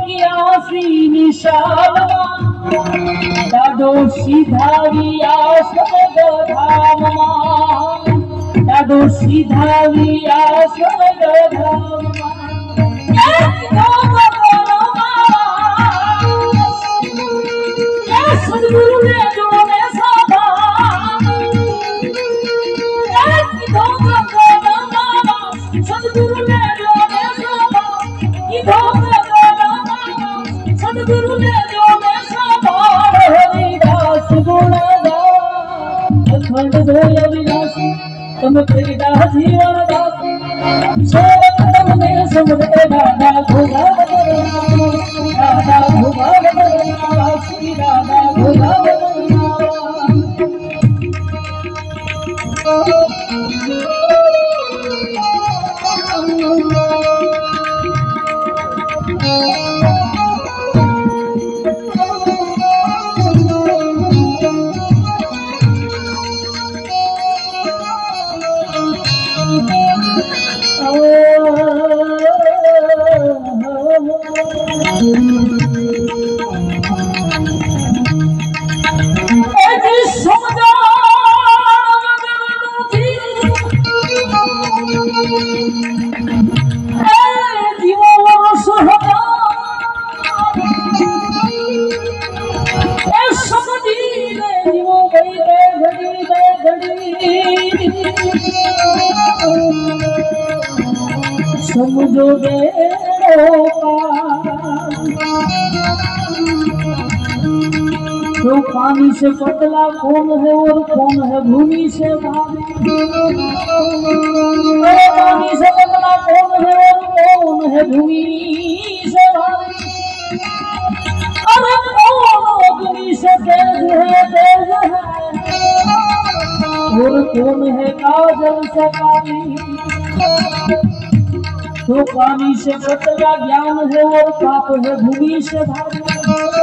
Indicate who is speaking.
Speaker 1: प्रज्ञासी निशालमा दादो सीधाविया स्वर्गधाममा दादो सीधाविया स्वर्गधाममा सद्गुरु ने जो मैं साधा सद्गुरु ने जो मैं साधा सद्गुरु ने जो मैं साधा हरिदास गुण अखंड धोय विनाश तुम तेरा जीवन दास सेवक तुमने समझे दादा घोड़ा दादा घोड़ा श्री दादा घोड़ा समझो तो पानी से पतला कौन है और कौन है भूमि से भारी पानी से पतला कौन है और कौन है भूमि से भारी अरे कौन भूमि से तेज है और कौन है काजल से काली तो पानी से पतला ज्ञान है और पाप है भूमि से भारी